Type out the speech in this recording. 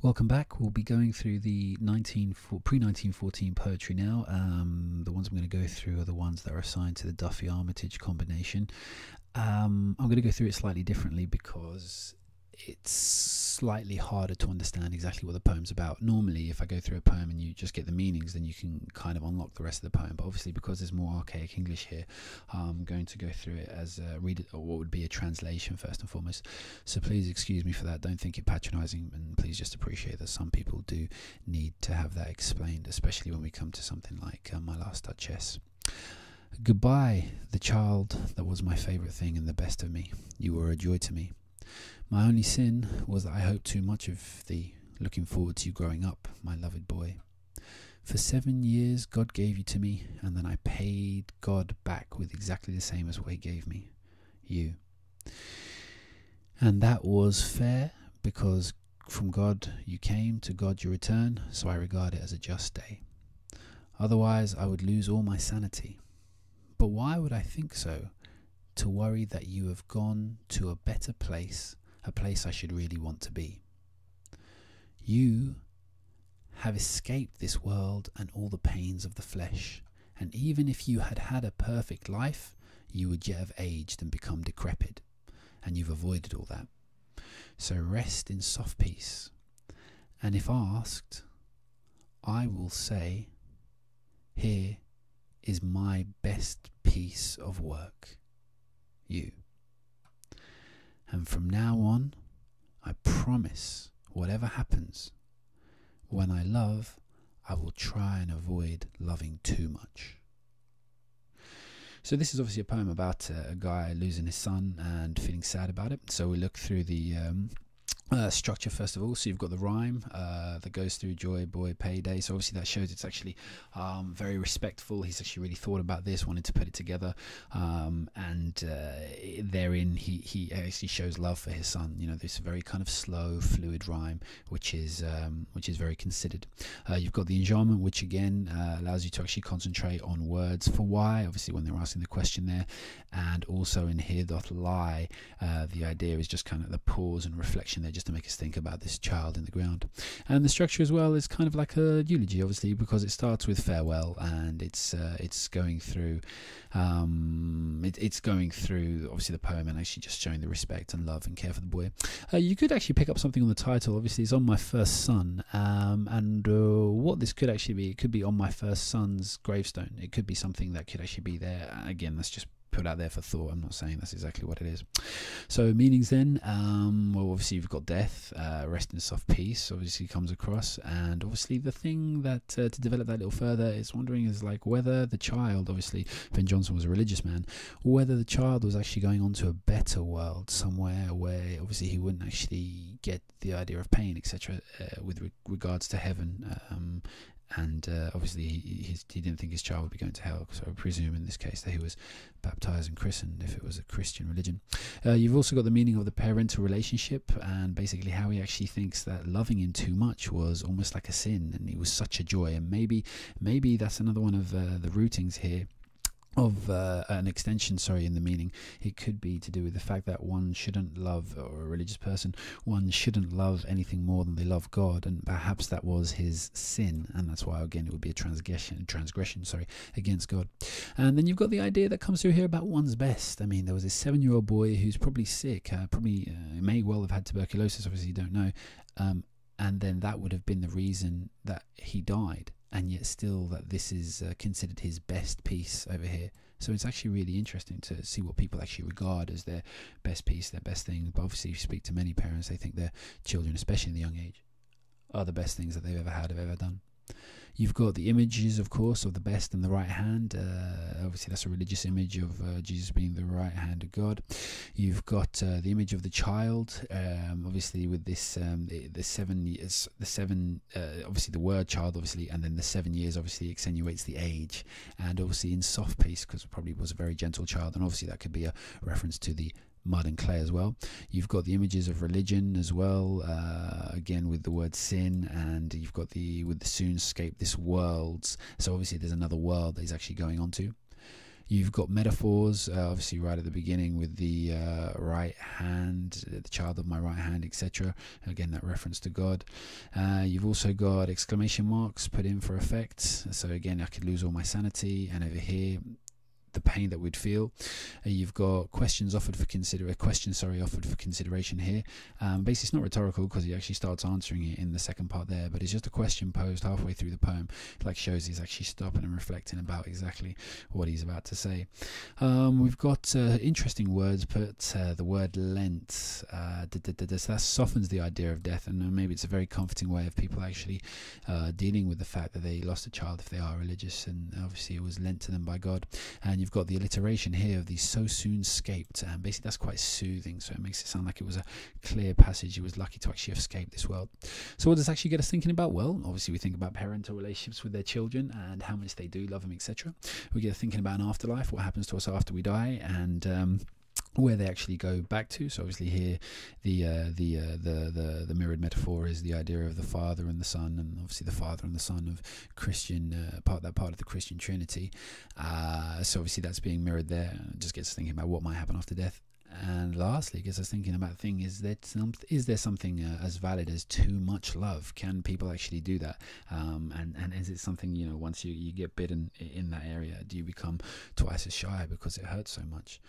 Welcome back. We'll be going through the pre-1914 poetry now. The ones I'm going to go through are the ones that are assigned to the Duffy-Armitage combination. I'm going to go through it slightly differently because it's slightly harder to understand exactly what the poem's about. Normally, if I go through a poem and you just get the meanings, then you can kind of unlock the rest of the poem. But obviously, because there's more archaic English here, I'm going to go through it as read it, or what would be a translation first and foremost. So please excuse me for that. Don't think it patronising, and please just appreciate that some people do need to have that explained, especially when we come to something like My Last Duchess. Goodbye, the child that was my favourite thing and the best of me. You were a joy to me. My only sin was that I hoped too much of thee, looking forward to you growing up, my loved boy. For 7 years God gave you to me, and then I paid God back with exactly the same as what he gave me, you. And that was fair, because from God you came, to God you return, so I regard it as a just day. Otherwise I would lose all my sanity. But why would I think so? To worry that you have gone to a better place, a place I should really want to be. You have escaped this world and all the pains of the flesh, and even if you had had a perfect life, you would yet have aged and become decrepit, and you've avoided all that. So rest in soft peace, and if asked, I will say, here is my best piece of work, you. And from now on, I promise, whatever happens, when I love, I will try and avoid loving too much. So this is obviously a poem about a guy losing his son and feeling sad about it. So we look through the structure first of all. So you've got the rhyme that goes through joy, boy, payday. So obviously that shows it's actually very respectful. He's actually really thought about this, wanted to put it together, and therein he actually shows love for his son. You know, this very kind of slow, fluid rhyme, which is very considered. You've got the enjambment, which again allows you to actually concentrate on words for why, obviously when they're asking the question there, and also in here doth lie. The idea is just kind of the pause and reflection there, just to make us think about this child in the ground. And the structure as well is kind of like a eulogy, obviously, because it starts with farewell, and it's going through obviously the poem, and actually just showing the respect and love and care for the boy. You could actually pick up something on the title. Obviously it's On My First Son, and what this could actually be, it could be on my first son's gravestone. It could be something that could actually be there. Again, that's just put out there for thought. I'm not saying that's exactly what it is. So meanings then, well, obviously you've got death, rest in soft peace obviously comes across, and obviously the thing that to develop that a little further is wondering is like whether the child, obviously Ben Jonson was a religious man, whether the child was actually going on to a better world somewhere where obviously he wouldn't actually get the idea of pain, etc., with regards to heaven. And obviously he didn't think his child would be going to hell, so I presume in this case that he was baptized and christened if it was a Christian religion. You've also got the meaning of the parental relationship, and basically how he actually thinks that loving him too much was almost like a sin, and he was such a joy. And maybe that's another one of the rootings here of an extension, in the meaning. It could be to do with the fact that one shouldn't love, or a religious person, one shouldn't love anything more than they love God, and perhaps that was his sin, and that's why again it would be a transgression against God. And then you've got the idea that comes through here about one's best. I mean, there was this 7-year-old boy who's probably sick, may well have had tuberculosis, obviously you don't know, and then that would have been the reason that he died, and yet still that this is considered his best piece over here. So it's actually really interesting to see what people actually regard as their best piece, their best thing. But obviously if you speak to many parents, they think their children, especially in the young age, are the best things that they've ever had, have ever done. You've got the images, of course, of the best and the right hand. Obviously, that's a religious image of Jesus being the right hand of God. You've got the image of the child, obviously with this the 7 years, obviously the word child, obviously, and then the 7 years obviously accentuates the age, and obviously in soft peace because it probably was a very gentle child, and obviously that could be a reference to the mud and clay as well. You've got the images of religion as well, again with the word sin, and you've got with the soon escape this world's, so obviously there's another world that he's actually going on to. You've got metaphors, obviously right at the beginning with the right hand, the child of my right hand, etc. Again, that reference to God. You've also got exclamation marks put in for effect. So again, I could lose all my sanity. And over here, the pain that we'd feel. You've got questions offered for offered for consideration here. Basically, it's not rhetorical because he actually starts answering it in the second part there, but it's just a question posed halfway through the poem. It like shows he's actually stopping and reflecting about exactly what he's about to say. We've got interesting words put. The word Lent. That softens the idea of death, and maybe it's a very comforting way of people actually dealing with the fact that they lost a child if they are religious, and obviously it was lent to them by God. And you've got the alliteration here of the so soon scaped, and basically that's quite soothing, so it makes it sound like it was a clear passage. He was lucky to actually escape this world. So what does actually get us thinking about? Well, obviously we think about parental relationships with their children and how much they do love them, etc. We get thinking about an afterlife, what happens to us after we die, and where they actually go back to. So obviously here the mirrored metaphor is the idea of the Father and the Son, and obviously the Father and the Son of Christian part of the Christian Trinity. So obviously that's being mirrored there. It just gets us thinking about what might happen after death. And lastly, it gets us thinking about the thing, is there something as valid as too much love? Can people actually do that? And is it something, once you get bitten in that area, do you become twice as shy because it hurts so much?